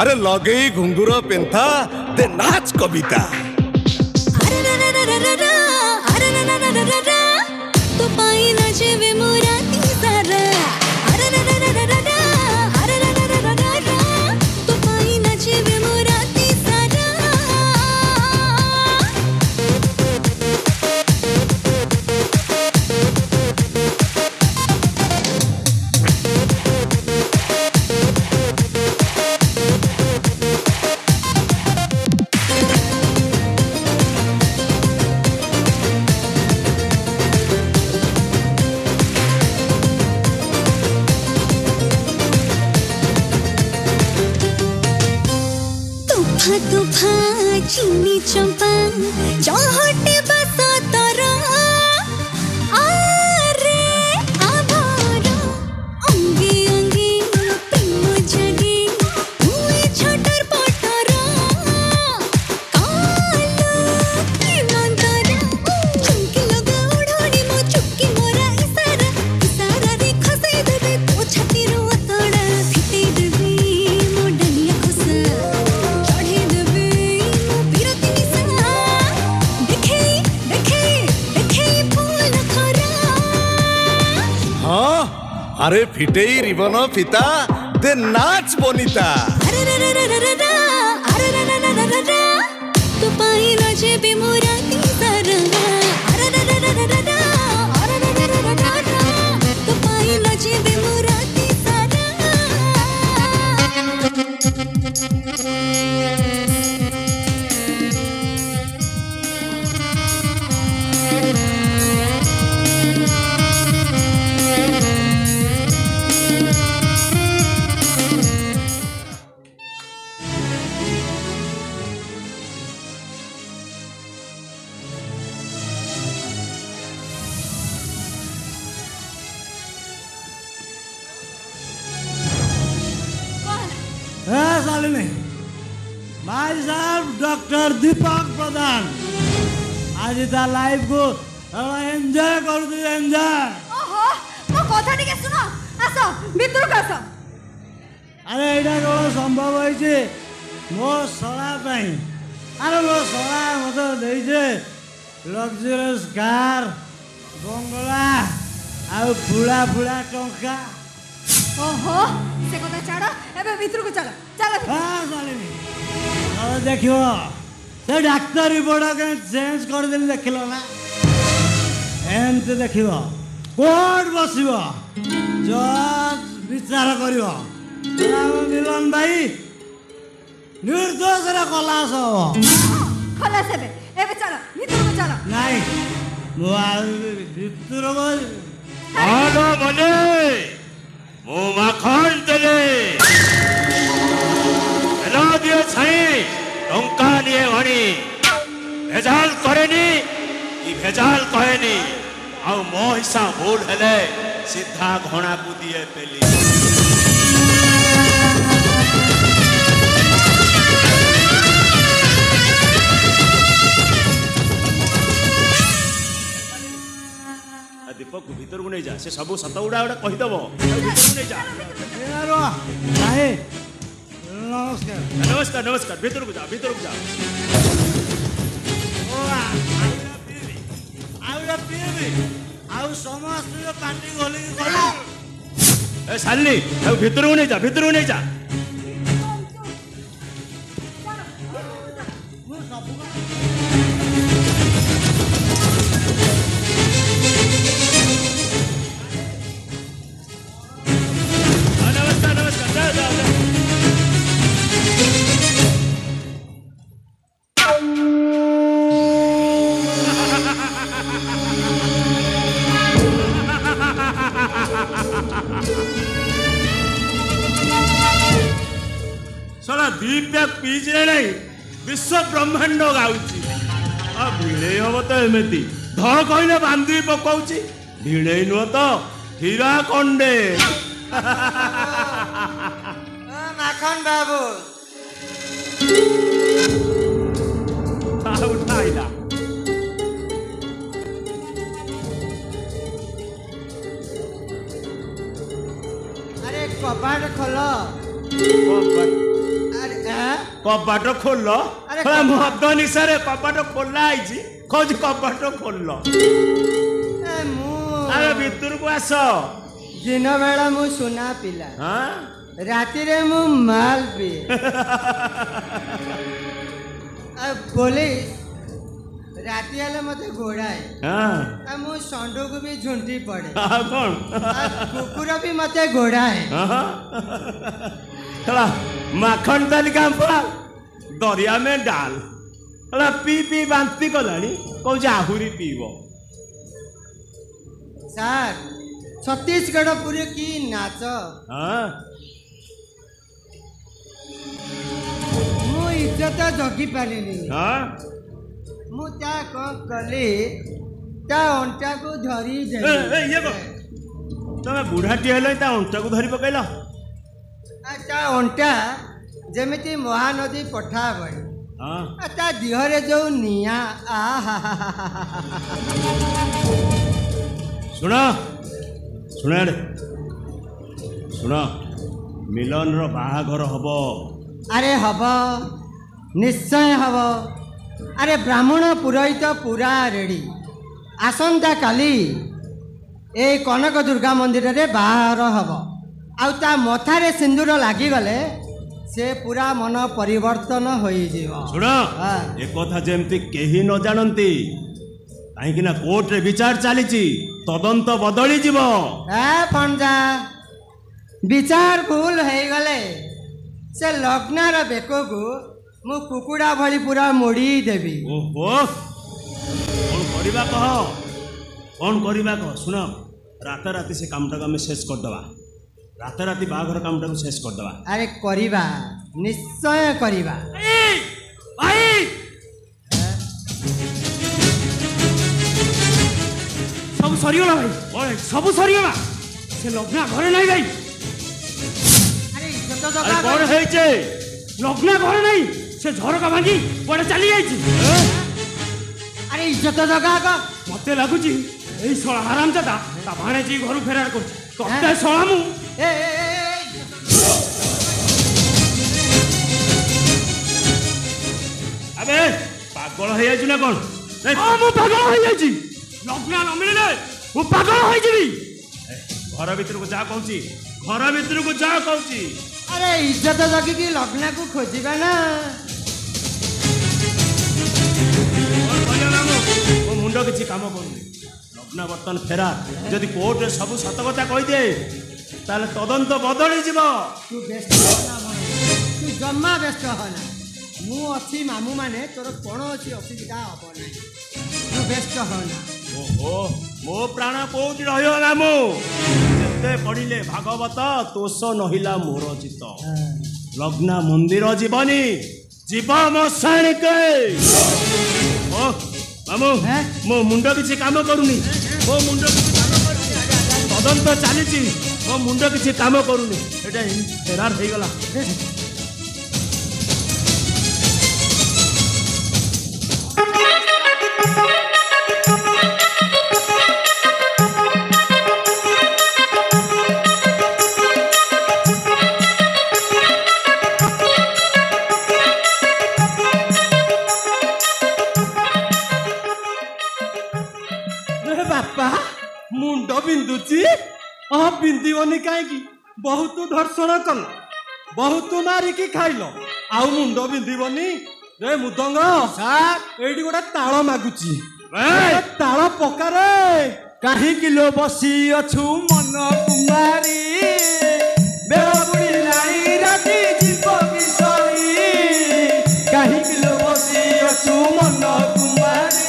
अरे लगे घुंगुर पेंथा दे नाच कविता तो पाई नचवे मुराती सारा तो पाई नचवे मुराती सारा तुफा चीनी चंपा चौहटे बसा तरा आरे आभारा अंगे अंगे प्रेम जगे हुए छटर पटरा काला प्रेमांतरा चुमकी लगा उड़ाड़ी मो चुपकी मोरा इशारा रे खसे देबे तो छाती रो अतड़ा फिटे देबे मो डलिया खुसा अरे फिटे रिबन फिता दे नाच बनिता तो पाई नचबे मुराती सारा तो पाई नचबे मुराती सारा भाई साहब डॉक्टर दीपक प्रधान आज ता लाइफ को एंजॉय कर दे एंजॉय ओहो मो कथा टिके सुनो आसो भीतर को आसो अरे एटा केवल संभव होइछे मो सला पई अरे मो सला मते देइछे लग्जरियस कार बंगला आ फुला फुला टंका ओहो से कथा छाड़ो एबे भीतर को चलो चलो हां सालिनी और देखियो से डाक्टर रिपोर्ट के चेंज कर देली देखिलो ना एंते देखियो कोर्ट बसिबो जज विचार करियो मिलन भाई निर्दोष रे खलास हो खलास हेबे एबे चलो भीतर को चलो नहीं मो भीतर को आलो मने मो माखन देले एला दिए छाई टंका निये भणी भेजाल करेनी ई भेजाल कहेनी आ मो हिसाब भूल हेले सीधा घोड़ा को दिए पेली दीपक भीतर को नहीं जा से सब सत उड़ा उड़ा कहि दबो भीतर को नहीं जा यारो भाई नमस्कार नमस्कार नमस्कार भीतर को जा भीतर को जा ओ आउरा पीबी आउ समस्त पार्टी गोली गला ए सालनी अब भीतर को नहीं जा भीतर को नहीं जा साला दीपक पीजरे नहीं विश्व ब्रह्मांड गाउची आ भिड़े हम तो एमती ध कहले बांधी पकाउची भिड़े नुह तो हीरा कंडे माखन बाबू उठाइला अरे कपाट खोल कपाट अरे କବାଟ ଖୋଲ ଆରେ ମଦ ନିଶାରେ କବାଟ ଖୋଲା ହେଇଛି କହୁଛି କବାଟ ଖୋଲ ମୁଁ ଆରେ ଭିତରକୁ ଆସ ଦିନ ବେଳା ମୁଁ ସୁନା ପିଲା ହଁ ରାତିରେ ମୁଁ ମାଲ ପିଏ ପୋଲିସ ରାତି ହେଲେ ମତେ ଘୋଡ଼ାଏ ହଁ ମୁଁ ଷଣ୍ଢକୁ ବି ଝୁଣ୍ଟି ପଡେ ଆଉ କଣ କୁକୁର ବି ମତେ ଘୋଡ଼ାଏ ହେଲା ମାଖନ ତାଲିକା ଦରିଆ ମେ ଡାଲ ହେଲା ପି ବାନ୍ତି କଲାଣି କହୁଛି ଆହୁରି ପିଇବ ସାର୍ ଛତିଶଗଡ଼ ପୁରୀ କି ନାଚ ହଁ ମୁଁ ଇଜ୍ଜତ ଜଗି ପାରିନି ହଁ ମୁଁ ତା କ'ଣ କଲି ତା ଅଣ୍ଟାକୁ ଧରି ଇଏ କଣ ତମେ ବୁଢ଼ାଟି ହେଲେ ତା ଅଣ୍ଟାକୁ ଧରି ପକେଇଲ ତା ଅଣ୍ଟା ଯେମିତି ମହାନଦୀ ପଠା ଭଳି ହଁ ତା ଦେହରେ ଯୋଉ ନିଆଁ ଶୁଣ ଶୁଣ ଆଡ଼େ ଶୁଣ ମିଲନର ବାହାଘର ହବ ଆରେ ହବ ନିଶ୍ଚୟ ହବ ଆରେ ବ୍ରାହ୍ମଣ ପୁରୋହିତ ପୁରା ରେଡ଼ି ଆସନ୍ତା କାଲି ଏଇ କନକ ଦୁର୍ଗା ମନ୍ଦିରରେ ବାହାଘର ହବ ଆଉ ତା ମଥାରେ ସିନ୍ଦୁର ଲାଗିଗଲେ ସେ ପୁରା ମନ ପରିବର୍ତ୍ତନ ହୋଇଯିବ ଶୁଣ ଏକଥା ଯେମିତି କେହି ନ ଜାଣନ୍ତି କାହିଁକି ନା କୋର୍ଟରେ ବିଚାର ଚାଲିଛି ତଦନ୍ତ ବଦଳିଯିବ ପଣ୍ଡା ବିଚାର ଭୁଲ ହେଇଗଲେ ସେ ଲଗ୍ନାର ବେକକୁ ମୁଁ କୁକୁଡ଼ା ଭଳି ପୁରା ମୋଡ଼ି ଦେବି ଓହୋ କଣ କରିବା କହ ଶୁଣ ରାତାରାତି ସେ କାମଟାକୁ ଆମେ ଶେଷ କରିଦେବା ରାତାରାତି ବାହାଘର କାମଟାକୁ ଶେଷ କରିଦେବା ଆରେ କରିବା ନିଶ୍ଚୟ କରିବା ସବୁ ସରିଗଲା ଭାଇ ସବୁ ସରିଗଲା ସେ ଲଗ୍ନା ଘରେ ନାହିଁ ଭାଇ ଆରେ ଇଜ୍ଜତ ଆରେ ଦବା କଣ ହେଇଛି ଲଗ୍ନା ଘରେ ନାହିଁ ସେ ଝରକା ଭାଙ୍ଗି କୁଆଡ଼େ ଚାଲି ଯାଇଛି ଆରେ ଇଜ୍ଜତ ଦବା ମତେ ଲାଗୁଛି ଏଇ ଶଳା ହାରାମଜାଦା ତା ଭାଣେଜୀ ଘରୁ ଫେରାର କରୁଛି ତତେ ଶଳା ମୁଁ ଆବେ ପାଗଳ ହେଇଯାଇଛୁ ନା କଣ ମୁଁ ପାଗଳ ହେଇଯାଇଛି ଲଗ୍ନା ନ ମିଳିଲେ ମୁଁ ପାଗଳ ହେଇଯିବି ଘର ଭିତରକୁ ଯା କହୁଛି ଘର ଭିତରକୁ ଯା କହୁଛି ଆରେ ଇଜ୍ଜତ ଜଗିକି ଲଗ୍ନାକୁ ଖୋଜିବା ନା ମୋ ମୁଣ୍ଡ କିଛି କାମ କରୁନି ଲଗ୍ନା ବର୍ତ୍ତମାନ ଫେରା ଯଦି କୋର୍ଟରେ ସବୁ ସତ କଥା କହିଦିଏ ତାହେଲେ ତଦନ୍ତ ବଦଳିଯିବ ତୁ ବ୍ୟସ୍ତ ହନା ତୁ ଜମା ବ୍ୟସ୍ତ ହନା ମୁଁ ଅଛି ମାମୁଁ ମାନେ ତୋର କୌଣସି ଅସୁବିଧା ହବ ନାହିଁ ତୁ ବ୍ୟସ୍ତ ହନା ଓହୋ ମୋ ପ୍ରାଣ କୋଉଠି ରହିବ ନା ମୁଁ ଯେତେ ପଢିଲେ ଭାଗବତ ତୋଷ ନହିଲା ମୋର ଚିତ ଲଗ୍ନା ମନ୍ଦିର ଯିବନି ଯିବ ମୋ ଶାଣିକେ ଓ ମାମୁଁ ମୋ ମୁଣ୍ଡ କିଛି କାମ କରୁନି ମୋ ମୁଣ୍ଡ କିଛି କାମ କରୁନି ତଦନ୍ତ ଚାଲିଛି ମୋ ମୁଣ୍ଡ କିଛି କାମ କରୁନି ଏଇଟା ଫେରାର ହେଇଗଲା ବାପା ମୁଣ୍ଡ ବିନ୍ଧୁଛି ବିନ୍ଧିବନି କାହିଁକି ବହୁତ ଧର୍ଷଣ କଲ ବହୁତ ମାରିକି ଖାଇଲ ଆଉ ମୁଣ୍ଡ ବିନ୍ଧିବନି ରେ ମୁଦଙ୍ଗ ଏଇଠି ଗୋଟେ ତାଳ ମାଗୁଛି ତାଳ ପକାରେ କାହିଁକି ଲୋ ବସି ଅଛୁ ମନ କୁମାରୀ ବେଳ ବୁଡ଼ିଲାଣି ରାତି ଯିବ ବିଷରୀ କାହିଁକି ଲୋ ବସି ଅଛୁ ମନ କୁମାରୀ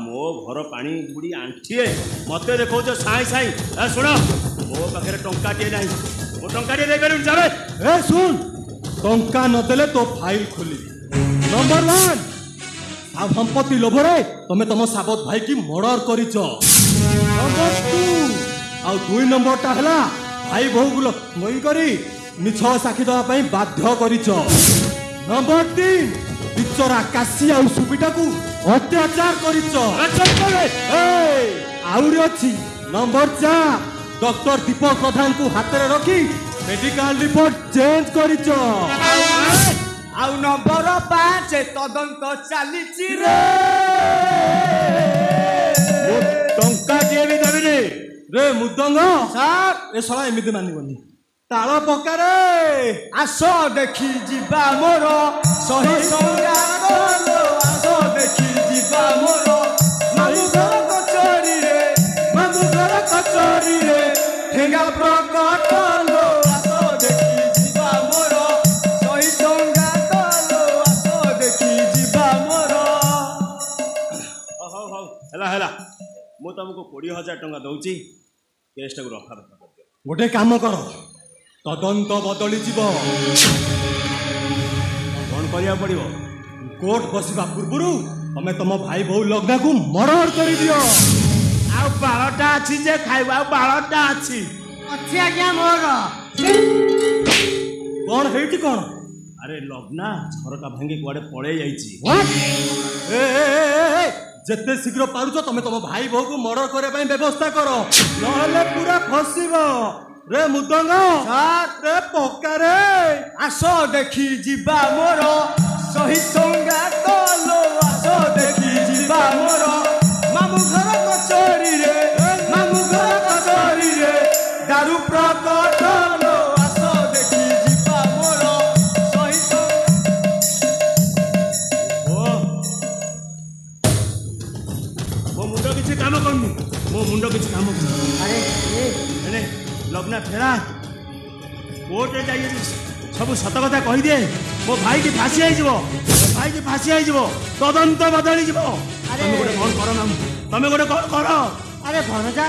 ମୋ ଘର ପାଣି ବୁଡ଼ି ଆଣ୍ଠିଏ ମତେ ଦେଖାଉଛ ସାଇଁ ସାଇଁ ଶୁଣ ମୋ ପାଖରେ ଟଙ୍କାଟିଏ ନାହିଁ ମୁଁ ଟଙ୍କାଟିଏ ଦେଇପାରିବିନି ଯାବେ ଶୁଣ टंका नदेले तो फाइल खोली। नंबर 1 आ संपत्ति लोभरे तमे तम साबत भाई की मर्डर करिच। नंबर 2 आ 2 नंबरटा हला भाई बहु मई करी मिछ साक्षी दवा पई बाध्य करिच। नंबर 3 बिचरा काशी आ सुबिटा को अत्याचार करिच। आउरी अछि नंबर 4 डॉक्टर दीपक प्रधान को हाथ रे रखी मेडिकल रिपोर्ट चेंज करिच। आउ नंबर 5 तदंत चलीची रे। टंका जे भी देबी रे मुदंग सर ए सला एमिति मानिबनी ताଳ ପକା रे। आस देखी जीवा मोर सही संगार आस देखी जीवा मोर मामू घर कचोरी रे ठेंगा प्रकट लो आस देखी जीवा मोर सही संगार लो आस देखी जीवा मोर। हौ ହେଲା ମୁଁ ତମକୁ 20,000 ଟଙ୍କା ଦଉଛି କେସଟାକୁ ରଖା ରଖା କରିଦିଅ। गोटे काम कर तदंत बदली जीव କଣ କରିବାକୁ ପଡ଼ିବ? कोर्ट बसिबा पूर्वरु तमे तम भाई बहु लग्ना को मर्डर करि दियो। ଆଉ ବାଳଟା ଅଛି ଯେ ଖାଇବା ଆଉ ବାଳଟା ଅଛି। ଅଛି ଆଜ୍ଞା ମୋର। कौन हेiti कौन? ଆରେ ଲଗ୍ନା ଝରକା ଭାଙ୍ଗି କୁଆଡ଼େ ପଳେଇ ଯାଇଛି। ए जेते शीघ्र पारुछ तमे तम भाई बहु को मर्डर करे पई व्यवस्था करो नहले पूरा फसिबो। रे मुदंग रे पक्का रे आस देखी जीवा मोर सही संगार लो आस देखी जीवा मोर मामू घर कचोरी रे दारू प्रकट लो आस देखी जीवा मोर सही ମୋ ମୁଣ୍ଡ କିଛି କାମ କରୁନି। अरे लग्ना फेरा कोर्टे जाइए सब सत कथा कहीदे मो भाई की फांसी आईଯିव तदंत बदली जीव। तमे गोटे कौन कर ना तमे गोटे कौन कर। अरे भनजा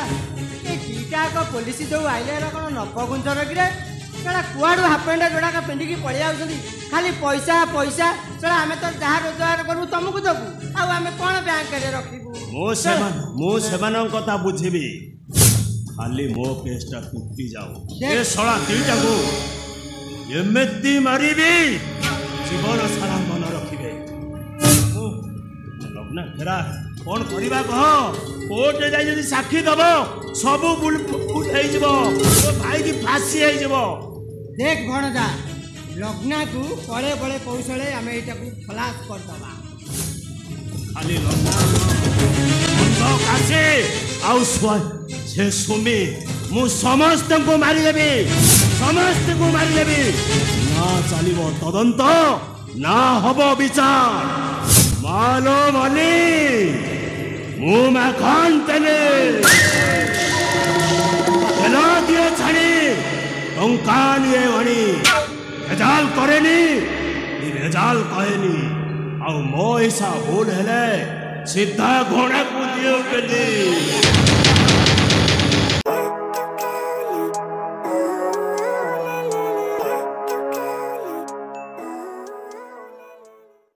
ए दीटा को पुलिस जो आइले रे कोन नप गुंजर गिरे चला कुआडू हाफ पैंट जोड़ाक पिंडिकी पळि आउछंती खाली पैसा पैसा चला आमे तो जहाँ रोजगार करू तुमको देबू आ आमे कोन बैंक रे रखिबू। मो सेमान कथा बुझिबी खाली मो केसटा टूटी जाओ। ए सला दीटा को एमती मारिबी जीवन सारा मन रखिबे। लग्ना फेरा कौन करवा कह कोर्ट जाई जदी साक्षी दब सब बुल हो भाई की फांसी हो। देख भणजा लग्ना को पड़े बड़े कौशले आमे एटा को खलास कर दबा। खाली लग्ना कासे आउ से सुमी मु समस्त को मारिदेवी ना चलिबो तदंत ना हबो विचार मालो माली मुमा खान तेने हेला दिए छाड़ी टंका निये वणी भेजाल करेनी भेजाल कहेनी आउ मो ऐसा भूल हेले सीधा घोड़ा को दियो पेली।